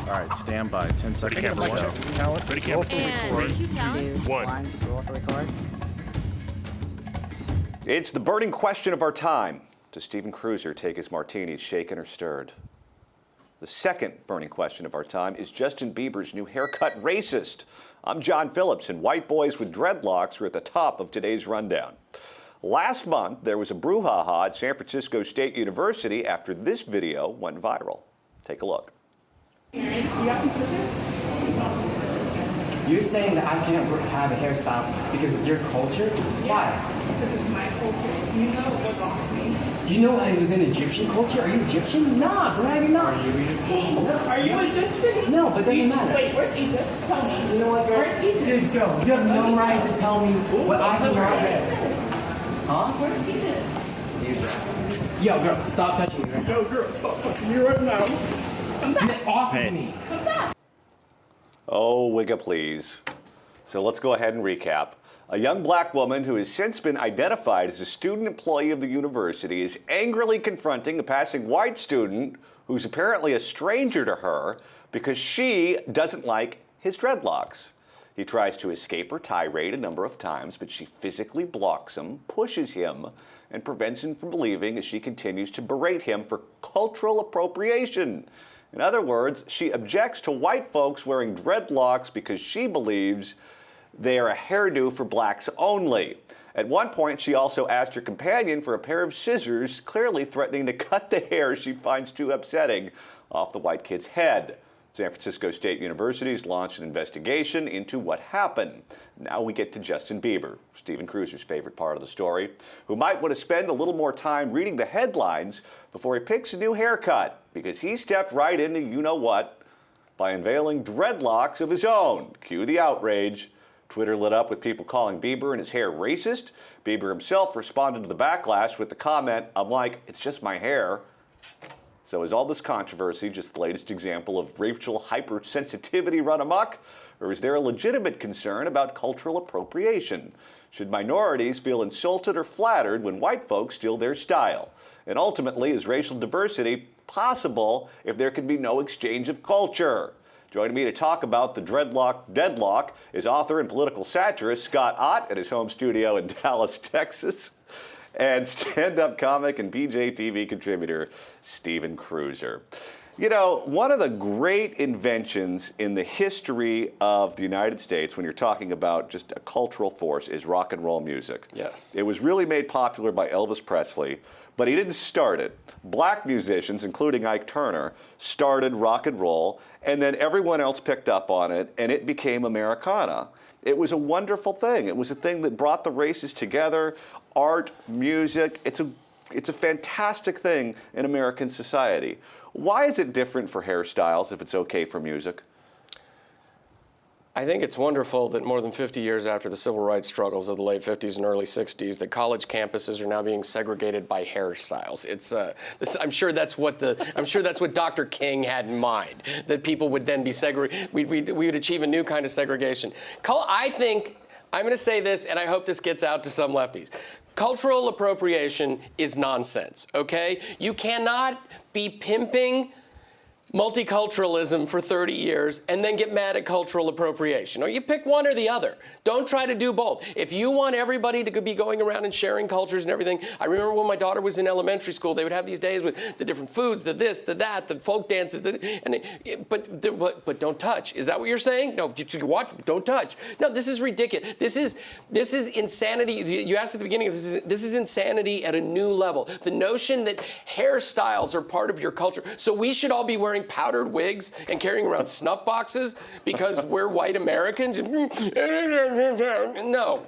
All right, stand by. 10 seconds to go. Talent. Ready, camera. One. Roll to record. It's the burning question of our time. Does Steven Cruiser take his martinis shaken or stirred? The second burning question of our time is Justin Bieber's new haircut racist? I'm John Phillips, and white boys with dreadlocks are at the top of today's rundown. Last month, there was a brouhaha at San Francisco State University after this video went viral. Take a look. You got some scissors? You're saying that I can't have a hairstyle because of your culture? Why? Because it's my culture. Do you know what blocks mean? Do you know it was in Egyptian culture? Are you Egyptian? Nah, bro, you're not. Are you Egyptian? Are you Egyptian? No, but it doesn't matter. Wait, where's Egypt? Tell me. You know what, girl? Where's Egypt? Dude, go. You have no right to tell me what I can have. Huh? Where's Egypt? Yo, girl, stop touching me right now. Yo, girl, stop touching me right now. Come back. Get off of me. Come back. Oh, wigga please. So let's go ahead and recap. A young black woman who has since been identified as a student employee of the university is angrily confronting a passing white student who's apparently a stranger to her because she doesn't like his dreadlocks. He tries to escape her tirade a number of times, but she physically blocks him, pushes him, and prevents him from leaving as she continues to berate him for cultural appropriation. In other words, she objects to white folks wearing dreadlocks because she believes they are a hairdo for blacks only. At one point, she also asked her companion for a pair of scissors, clearly threatening to cut the hair she finds too upsetting off the white kid's head. San Francisco State University has launched an investigation into what happened. Now we get to Justin Bieber, Steven Cruiser's favorite part of the story, who might want to spend a little more time reading the headlines before he picks a new haircut, because he stepped right into you-know-what by unveiling dreadlocks of his own. Cue the outrage. Twitter lit up with people calling Bieber and his hair racist. Bieber himself responded to the backlash with the comment, "I'm like, it's just my hair." So is all this controversy just the latest example of racial hypersensitivity run amok? Or is there a legitimate concern about cultural appropriation? Should minorities feel insulted or flattered when white folks steal their style? And ultimately, is racial diversity possible if there can be no exchange of culture? Joining me to talk about the Dreadlock Deadlock is author and political satirist Scott Ott at his home studio in Dallas, Texas, and stand-up comic and BJTV contributor Steven Cruiser. You know, one of the great inventions in the history of the United States, when you're talking about just a cultural force, is rock and roll music. Yes. It was really made popular by Elvis Presley, but he didn't start it. Black musicians, including Ike Turner, started rock and roll, and then everyone else picked up on it, and it became Americana. It was a wonderful thing. It was a thing that brought the races together, art, music. It's a fantastic thing in American society. Why is it different for hairstyles if it's okay for music? I think it's wonderful that more than 50 years after the civil rights struggles of the late 50s and early 60s, that college campuses are now being segregated by hairstyles. I'm sure that's what Dr. King had in mind, that people would then be segregated. We would achieve a new kind of segregation. I think, I'm going to say this, and I hope this gets out to some lefties. Cultural appropriation is nonsense, okay? You cannot be pimping multiculturalism for 30 years and then get mad at cultural appropriation. Or you pick one or the other. Don't try to do both. If you want everybody to be going around and sharing cultures and everything, I remember when my daughter was in elementary school, they would have these days with the different foods, the this, the that, the folk dances, but don't touch. Is that what you're saying? No, you watch, don't touch. No, this is ridiculous. This is insanity. You asked at the beginning, this is insanity at a new level. The notion that hairstyles are part of your culture. So we should all be wearing powdered wigs and carrying around snuff boxes because we're white Americans? No.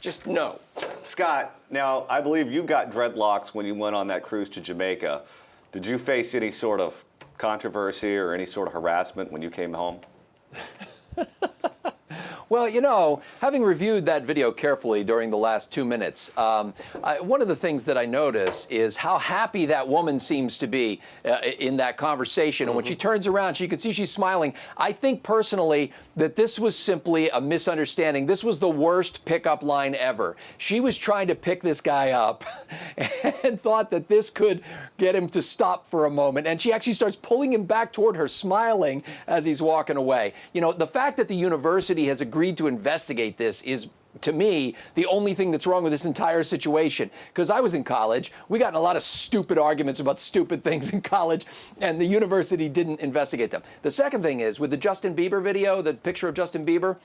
Just no. Scott, now I believe you got dreadlocks when you went on that cruise to Jamaica. Did you face any sort of controversy or any sort of harassment when you came home? Well, you know, having reviewed that video carefully during the last 2 minutes, one of the things that I notice is how happy that woman seems to be in that conversation. And when she turns around, you can see she's smiling. I think personally that this was simply a misunderstanding. This was the worst pickup line ever. She was trying to pick this guy up and thought that this could get him to stop for a moment. And she actually starts pulling him back toward her, smiling as he's walking away. You know, the fact that the university has agreed to investigate this is, to me, the only thing that's wrong with this entire situation. Because I was in college, we got in a lot of stupid arguments about stupid things in college, and the university didn't investigate them. The second thing is, with the Justin Bieber video, the picture of Justin Bieber,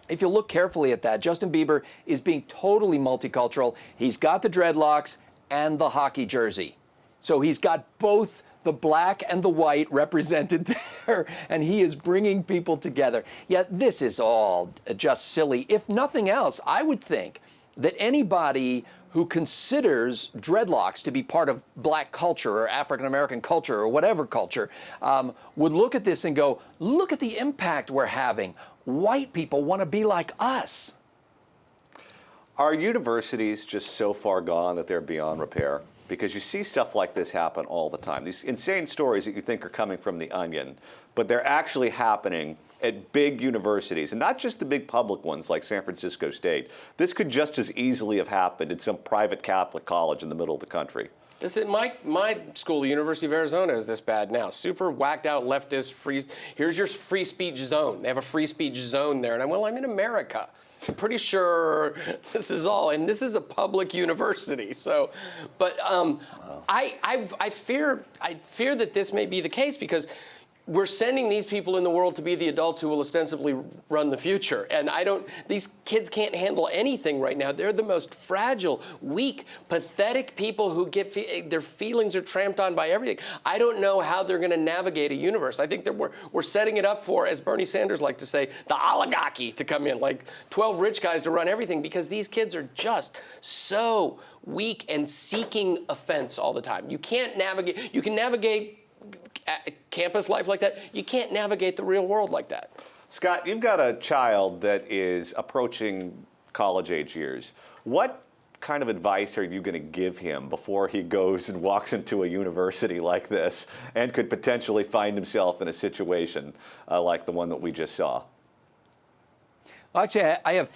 if you look carefully at that, Justin Bieber is being totally multicultural. He's got the dreadlocks and the hockey jersey. So he's got both the black and the white represented there, and he is bringing people together. Yet this is all just silly. If nothing else, I would think that anybody who considers dreadlocks to be part of black culture or African-American culture or whatever culture would look at this and go, look at the impact we're having. White people want to be like us. Are universities just so far gone that they're beyond repair? Because you see stuff like this happen all the time. These insane stories that you think are coming from The Onion, but they're actually happening at big universities, and not just the big public ones like San Francisco State. This could just as easily have happened at some private Catholic college in the middle of the country. This is my school, the University of Arizona, is this bad now. Super whacked out leftist free. Here's your free speech zone. They have a free speech zone there, and I'm in America. I'm pretty sure this is all, and this is a public university. So, but I fear that this may be the case because we're sending these people in the world to be the adults who will ostensibly run the future. And these kids can't handle anything right now. They're the most fragile, weak, pathetic people who their feelings are tramped on by everything. I don't know how they're going to navigate a universe. I think that we're setting it up for, as Bernie Sanders liked to say, the oligarchy to come in, like 12 rich guys to run everything, because these kids are just so weak and seeking offense all the time. You can't navigate. You can navigate campus life like that. You can't navigate the real world like that. Scott, you've got a child that is approaching college age years. What kind of advice are you going to give him before he goes and walks into a university like this and could potentially find himself in a situation like the one that we just saw? Actually, I have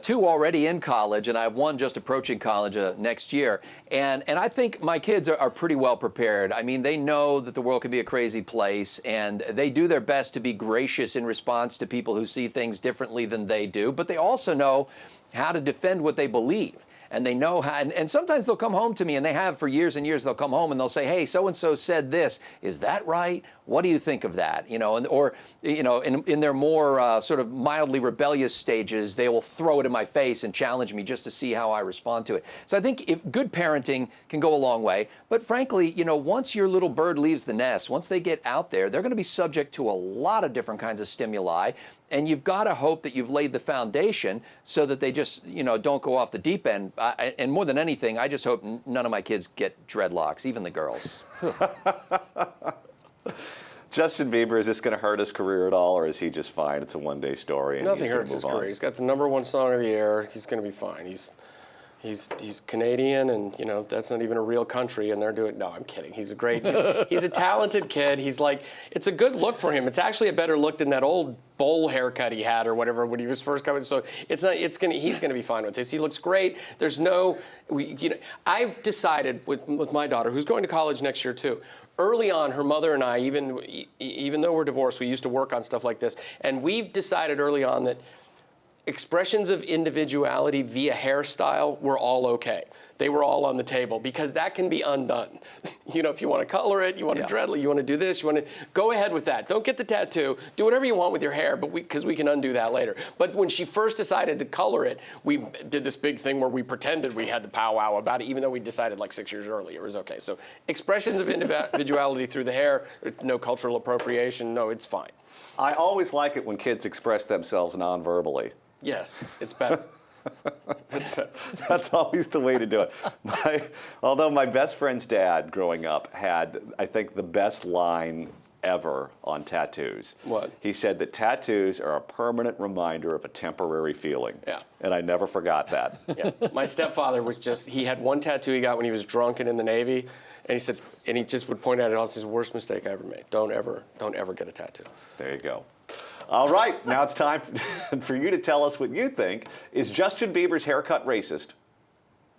two already in college, and I have one just approaching college next year. And I think my kids are pretty well prepared. I mean, they know that the world can be a crazy place, and they do their best to be gracious in response to people who see things differently than they do. But they also know how to defend what they believe. And they know how, and sometimes they'll come home to me, and they have for years and years. They'll come home and they'll say, "Hey, so and so said this. Is that right? What do you think of that?" You know, or in their more sort of mildly rebellious stages, they will throw it in my face and challenge me just to see how I respond to it. So I think if good parenting can go a long way. But frankly, once your little bird leaves the nest, once they get out there, they're going to be subject to a lot of different kinds of stimuli. And you've got to hope that you've laid the foundation so that they just, don't go off the deep end. And more than anything, I just hope none of my kids get dreadlocks, even the girls. Justin Bieber, is this going to hurt his career at all, or is he just fine? It's a one-day story. And nothing hurts his career. He's got the #1 song of the year. He's going to be fine. He's Canadian, and that's not even a real country, and they're doing. No, I'm kidding. He's a talented kid. It's a good look for him. It's actually a better look than that old bowl haircut he had or whatever when he was first coming. So he's gonna be fine with this. He looks great. There's I decided with my daughter, who's going to college next year too. Early on, her mother and I, even though we're divorced, we used to work on stuff like this, and we've decided early on that expressions of individuality via hairstyle were all okay. They were all on the table because that can be undone. If you want to color it, you want to dreadlock, you want to do this, you want to go ahead with that. Don't get the tattoo. Do whatever you want with your hair, but because we can undo that later. But when she first decided to color it, we did this big thing where we pretended we had to powwow about it, even though we decided like 6 years earlier it was okay. So expressions of individuality through the hair, no cultural appropriation, no, it's fine. I always like it when kids express themselves non-verbally. Yes, it's better. That's always the way to do it. Although my best friend's dad growing up had, I think, the best line ever on tattoos. What? He said that tattoos are a permanent reminder of a temporary feeling. Yeah. And I never forgot that. Yeah. My stepfather was he had one tattoo he got when he was drunk and in the Navy, and he said, and he just would point out, it's his worst mistake I ever made. Don't ever get a tattoo. There you go. All right, now it's time for you to tell us what you think. Is Justin Bieber's haircut racist?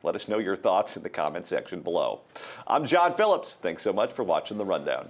Let us know your thoughts in the comment section below. I'm John Phillips. Thanks so much for watching The Rundown.